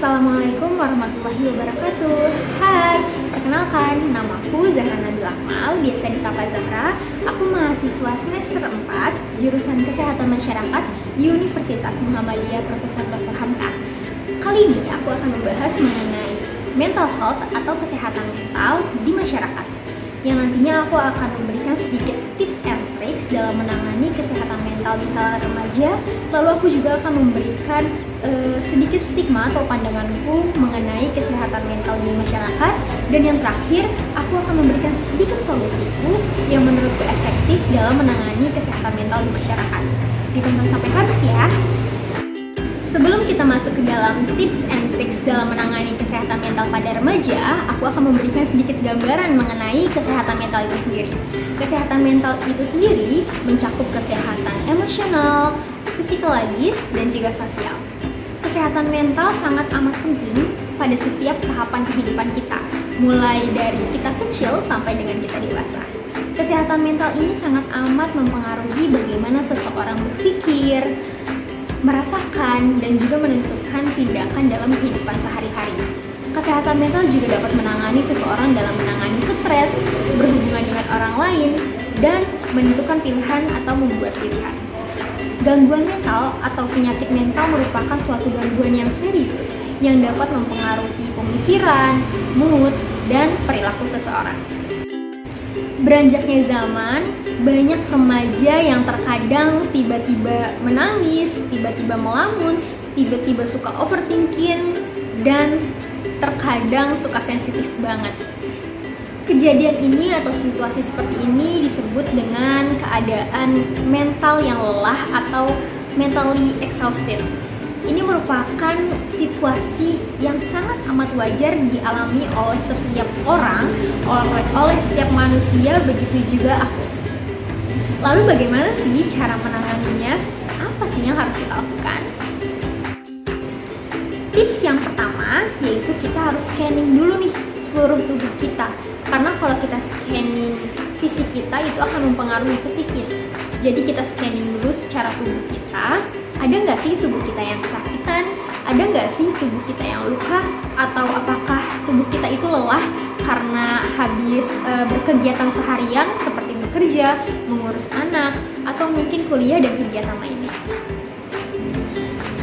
Assalamualaikum warahmatullahi wabarakatuh. Hai, perkenalkan, namaku Zahra Nabil Akmal, biasa disapa Zahra. Aku mahasiswa semester 4, jurusan Kesehatan Masyarakat di Universitas Muhammadiyah Profesor Dr. Hamka. Kali ini aku akan membahas mengenai mental health atau kesehatan mental di masyarakat, yang nantinya aku akan memberikan sedikit tips and tricks dalam menangani kesehatan mental di kalangan remaja. Lalu aku juga akan memberikan sedikit stigma atau pandanganku mengenai kesehatan mental di masyarakat. Dan yang terakhir, aku akan memberikan sedikit solusiku yang menurutku efektif dalam menangani kesehatan mental di masyarakat. Ditonton sampai habis ya. Sebelum kita masuk ke dalam tips and tricks dalam menangani kesehatan mental pada remaja, aku akan memberikan sedikit gambaran mengenai kesehatan mental itu sendiri. Kesehatan mental itu sendiri mencakup kesehatan emosional, psikologis, dan juga sosial. Kesehatan mental sangat amat penting pada setiap tahapan kehidupan kita, mulai dari kita kecil sampai dengan kita dewasa. Kesehatan mental ini sangat amat mempengaruhi bagaimana seseorang berpikir, merasakan, dan juga menentukan tindakan dalam kehidupan sehari-hari. Kesehatan mental juga dapat menangani seseorang dalam menangani stres, berhubungan dengan orang lain, dan menentukan pilihan atau membuat pilihan. Gangguan mental atau penyakit mental merupakan suatu gangguan yang serius yang dapat mempengaruhi pemikiran, mood, dan perilaku seseorang. Beranjaknya zaman, banyak remaja yang terkadang tiba-tiba menangis, tiba-tiba melamun, tiba-tiba suka overthinking, dan terkadang suka sensitif banget. Kejadian ini atau situasi seperti ini disebut dengan keadaan mental yang lelah atau mentally exhausted. Ini merupakan situasi yang sangat amat wajar dialami oleh setiap orang, oleh setiap manusia, begitu juga aku. Lalu bagaimana sih cara menanganinya? Apa sih yang harus kita lakukan? Tips yang pertama yaitu kita harus scanning dulu nih seluruh tubuh kita. Karena kalau kita scanning fisik kita itu akan mempengaruhi psikis. Jadi kita scanning dulu secara tubuh kita. Ada nggak sih tubuh kita yang kesakitan? Ada nggak sih tubuh kita yang luka? Atau apakah tubuh kita itu lelah karena habis berkegiatan seharian seperti bekerja, mengurus anak, atau mungkin kuliah dan kegiatan lainnya?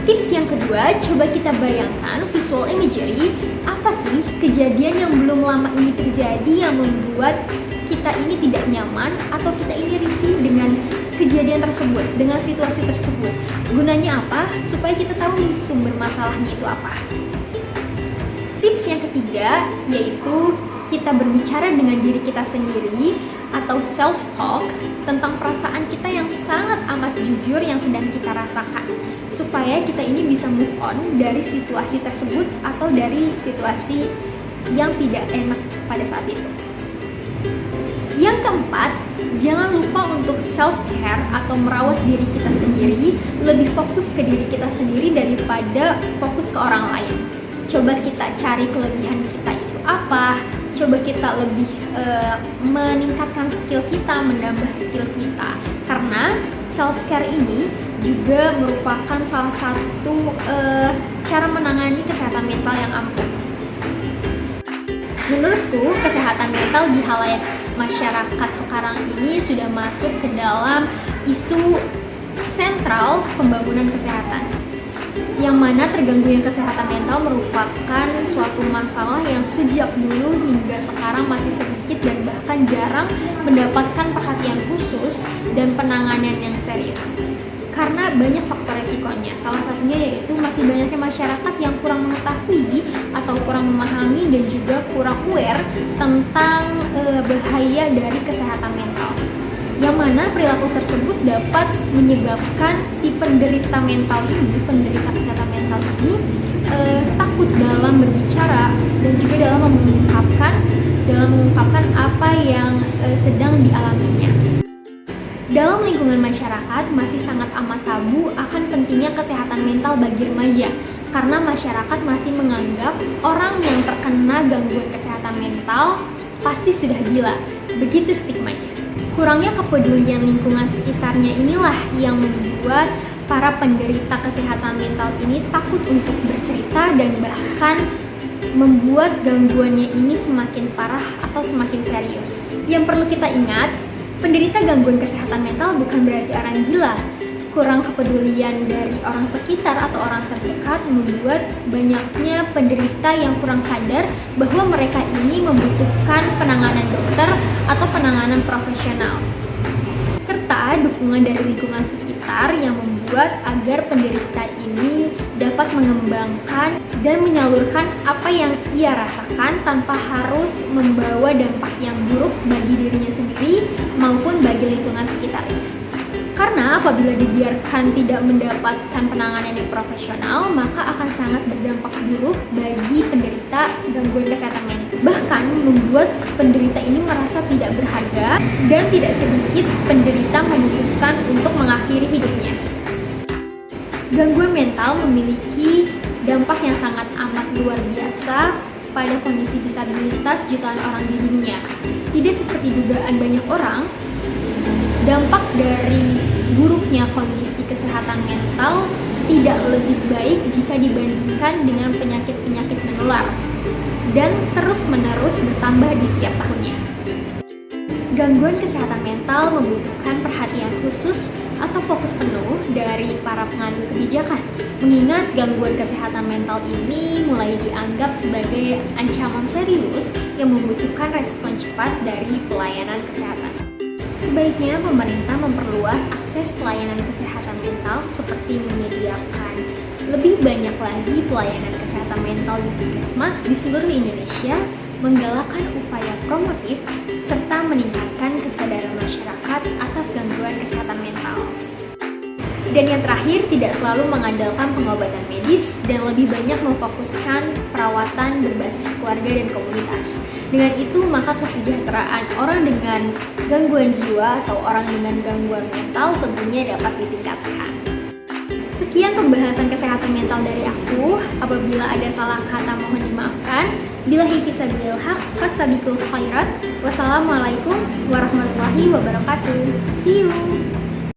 Tips yang kedua, coba kita bayangkan visual imagery, apa sih kejadian yang belum lama ini terjadi yang membuat kita ini tidak nyaman atau kita ini risih dengan kejadian tersebut, dengan situasi tersebut. Gunanya apa? Supaya kita tahu nih sumber masalahnya itu apa. Tips yang ketiga yaitu kita berbicara dengan diri kita sendiri atau self-talk tentang perasaan kita yang sangat amat jujur yang sedang kita rasakan, supaya kita ini bisa move on dari situasi tersebut atau dari situasi yang tidak enak pada saat itu. Yang keempat, jangan lupa untuk self-care atau merawat diri kita sendiri, lebih fokus ke diri kita sendiri daripada fokus ke orang lain. Coba kita cari kelebihan kita itu apa, coba kita lebih meningkatkan skill kita, menambah skill kita. Karena self-care ini juga merupakan salah satu cara menangani kesehatan mental yang ampuh. Menurutku, kesehatan mental di halayak masyarakat sekarang ini sudah masuk ke dalam isu sentral pembangunan kesehatan, yang mana terganggunya kesehatan mental merupakan suatu masalah yang sejak dulu hingga sekarang masih sedikit dan bahkan jarang mendapatkan perhatian khusus dan penanganan yang serius. Karena banyak faktor resikonya, salah satunya yaitu masih banyaknya masyarakat yang kurang mengetahui atau kurang memahami dan juga kurang aware tentang bahaya dari kesehatan mental, yang mana perilaku tersebut dapat menyebabkan si penderita kesehatan mental ini takut dalam berbicara dan juga dalam mengungkapkan apa yang sedang dialaminya. Dalam lingkungan masyarakat masih sangat amat tabu akan pentingnya kesehatan mental bagi remaja, karena masyarakat masih menganggap orang yang terkena gangguan kesehatan mental pasti sudah gila. Begitu stigmanya. Kurangnya kepedulian lingkungan sekitarnya inilah yang membuat para penderita kesehatan mental ini takut untuk bercerita dan bahkan membuat gangguannya ini semakin parah atau semakin serius. Yang perlu kita ingat, penderita gangguan kesehatan mental bukan berarti orang gila. Kurang kepedulian dari orang sekitar atau orang terdekat membuat banyaknya penderita yang kurang sadar bahwa mereka ini membutuhkan penanganan dokter atau penanganan profesional, serta dukungan dari lingkungan sekitar yang membuat agar penderita ini dapat mengembangkan dan menyalurkan apa yang ia rasakan tanpa harus membawa dampak yang buruk bagi dirinya sendiri maupun bagi lingkungan sekitarnya. Karena apabila dibiarkan tidak mendapatkan penanganan yang profesional, maka akan sangat berdampak buruk bagi penderita gangguan kesehatan mental. Bahkan membuat penderita ini merasa tidak berharga dan tidak sedikit penderita memutuskan untuk mengakhiri hidupnya. Gangguan mental memiliki dampak yang sangat amat luar biasa pada kondisi disabilitas jutaan orang di dunia. Tidak seperti dugaan banyak orang, dampak dari buruknya kondisi kesehatan mental tidak lebih baik jika dibandingkan dengan penyakit-penyakit menular dan terus-menerus bertambah di setiap tahunnya. Gangguan kesehatan mental membutuhkan perhatian khusus atau fokus penuh dari para pengambil kebijakan, mengingat gangguan kesehatan mental ini mulai dianggap sebagai ancaman serius yang membutuhkan respon cepat dari pelayanan kesehatan. Sebaiknya pemerintah memperluas akses pelayanan kesehatan mental seperti menyediakan lebih banyak lagi pelayanan kesehatan mental di puskesmas di seluruh Indonesia, menggalakkan upaya promotif, serta meningkatkan kesadaran masyarakat atas gangguan kesehatan mental. Dan yang terakhir, tidak selalu mengandalkan pengobatan medis dan lebih banyak memfokuskan perawatan berbasis keluarga dan komunitas. Dengan itu, maka kesejahteraan orang dengan gangguan jiwa atau orang dengan gangguan mental tentunya dapat ditingkatkan. Sekian pembahasan kesehatan mental dari aku. Apabila ada salah kata mohon dimaafkan. Billahi fisabilil haq, fastabiqul khairat. Wassalamualaikum warahmatullahi wabarakatuh. See you.